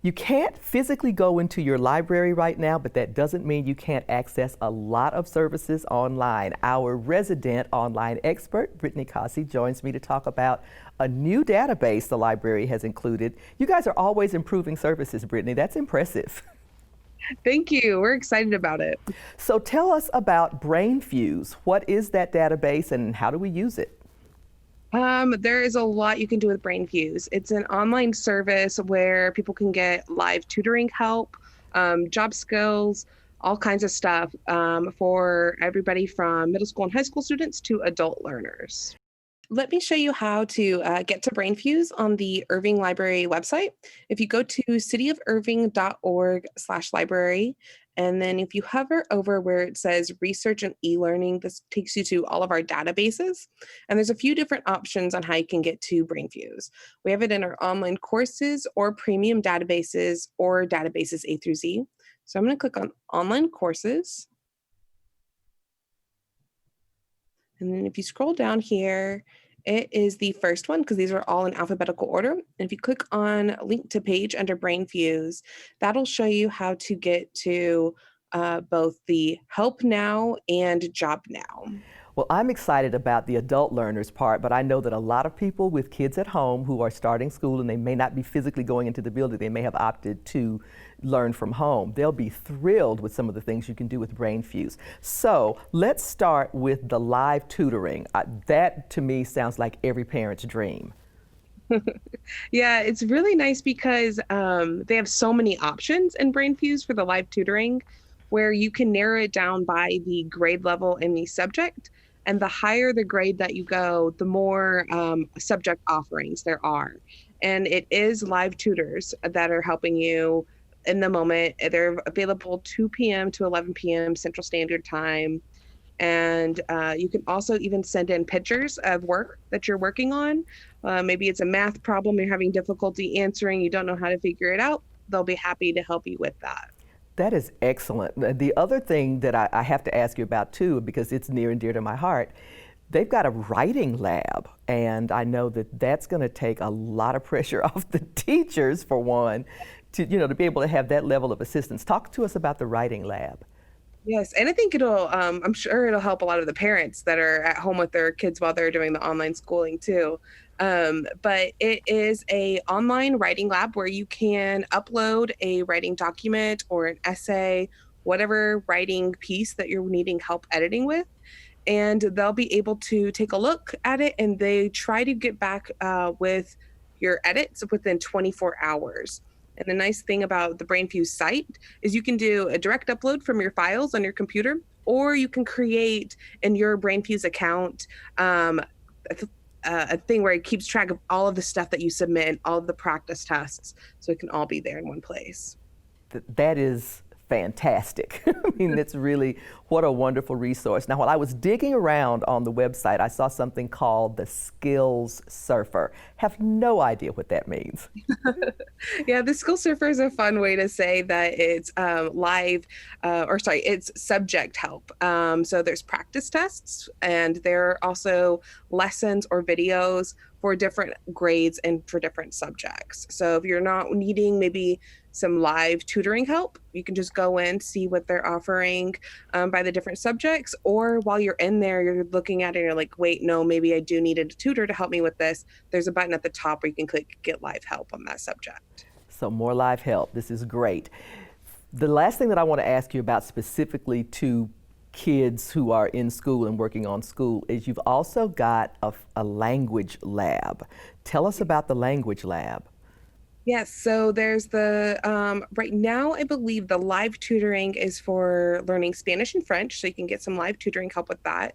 You can't physically go into your library right now, but that doesn't mean you can't access a lot of services online. Our resident online expert, Brittany Cossey, joins me to talk about a new database the library has included. You guys are always improving services, Brittany. That's impressive. Thank you. We're excited about it. So tell us about Brainfuse. What is that database and how do we use it? There is a lot you can do with Brainfuse. It's an online service where people can get live tutoring help, job skills, all kinds of stuff for everybody from middle school and high school students to adult learners. Let me show you how to get to Brainfuse on the Irving Library website. If you go to cityofirving.org/library, and then if you hover over where it says research and e-learning, this takes you to all of our databases. And there's a few different options on how you can get to Brainfuse. We have it in our online courses or premium databases or databases A through Z. So I'm going to click on online courses. And then if you scroll down here, it is the first one because these are all in alphabetical order. And if you click on link to page under Brainfuse, that'll show you how to get to both the help now and job now. Well, I'm excited about the adult learners part, but I know that a lot of people with kids at home who are starting school and they may not be physically going into the building, they may have opted to learn from home. They'll be thrilled with some of the things you can do with Brainfuse. So let's start with the live tutoring. That to me sounds like every parent's dream. Yeah, it's really nice because they have so many options in Brainfuse for the live tutoring where you can narrow it down by the grade level in the subject. And the higher the grade that you go, the more subject offerings there are. And it is live tutors that are helping you in the moment. They're available 2 p.m. to 11 p.m. Central Standard Time. And you can also even send in pictures of work that you're working on. Maybe it's a math problem you're having difficulty answering, you don't know how to figure it out. They'll be happy to help you with that. That is excellent. The other thing that I have to ask you about too, because it's near and dear to my heart, they've got a writing lab, and I know that that's going to take a lot of pressure off the teachers, for one, to be able to have that level of assistance. Talk to us about the writing lab. Yes, and I think I'm sure it'll help a lot of the parents that are at home with their kids while they're doing the online schooling too. But it is a online writing lab where you can upload a writing document or an essay, whatever writing piece that you're needing help editing with. And they'll be able to take a look at it, and they try to get back with your edits within 24 hours. And the nice thing about the Brainfuse site is you can do a direct upload from your files on your computer, or you can create in your Brainfuse account a thing where it keeps track of all of the stuff that you submit and all of the practice tests, so it can all be there in one place. That is fantastic. I mean, that's really, what a wonderful resource. Now, while I was digging around on the website, I saw something called the Skills Surfer. Have no idea what that means. Yeah, the Skill Surfer is a fun way to say that it's it's subject help. So there's practice tests, and there are also lessons or videos for different grades and for different subjects. So if you're not needing maybe some live tutoring help, you can just go in, see what they're offering by the different subjects. Or while you're in there, you're looking at it and you're like, wait, no, maybe I do need a tutor to help me with this. There's a button at the top where you can click Get Live Help on that subject. So more live help. This is great. The last thing that I want to ask you about specifically to kids who are in school and working on school is you've also got a language lab. Tell us about the language lab. Yes, so there's the, right now, I believe the live tutoring is for learning Spanish and French, so you can get some live tutoring help with that.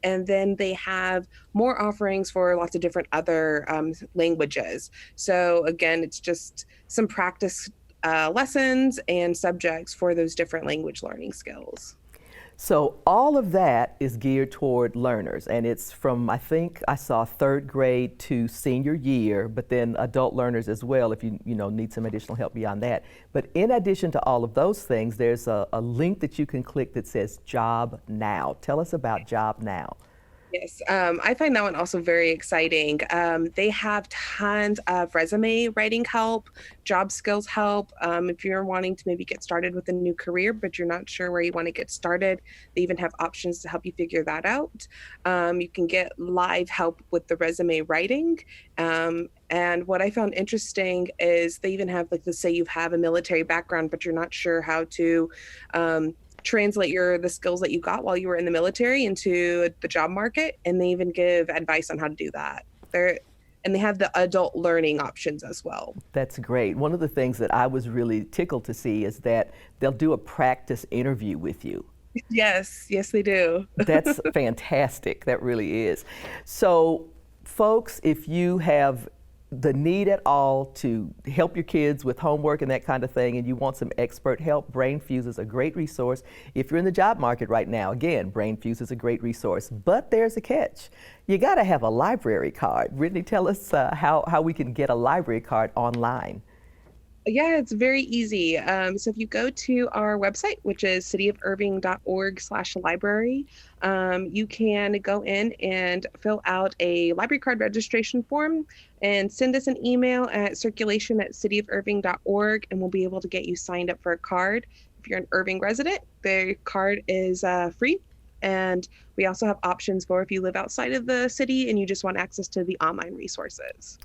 And then they have more offerings for lots of different other languages. So again, it's just some practice lessons and subjects for those different language learning skills. So all of that is geared toward learners, and it's from, I think I saw 3rd grade to senior year, but then adult learners as well if you need some additional help beyond that. But in addition to all of those things, there's a link that you can click that says Job Now. Tell us about Job Now. Yes, I find that one also very exciting. They have tons of resume writing help, job skills help. If you're wanting to maybe get started with a new career, but you're not sure where you want to get started, they even have options to help you figure that out. You can get live help with the resume writing. And what I found interesting is they even have, like, let's say you have a military background, but you're not sure how to um, translate the skills that you got while you were in the military into the job market, and they even give advice on how to do that. They have the adult learning options as well. That's great. One of the things that I was really tickled to see is that they'll do a practice interview with you. Yes, yes, they do. That's fantastic. That really is. So, folks, if you have the need at all to help your kids with homework and that kind of thing, and you want some expert help, Brainfuse is a great resource. If you're in the job market right now, again, Brainfuse is a great resource. But there's a catch. You got to have a library card. Brittany, tell us how we can get a library card online. Yeah, it's very easy. So if you go to our website, which is cityofirving.org/library, you can go in and fill out a library card registration form and send us an email at circulation@cityofirving.org, and we'll be able to get you signed up for a card. If you're an Irving resident, the card is free. And we also have options for if you live outside of the city and you just want access to the online resources.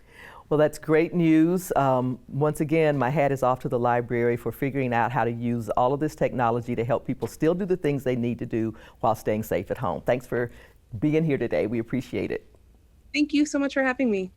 Well, that's great news. Once again, my hat is off to the library for figuring out how to use all of this technology to help people still do the things they need to do while staying safe at home. Thanks for being here today. We appreciate it. Thank you so much for having me.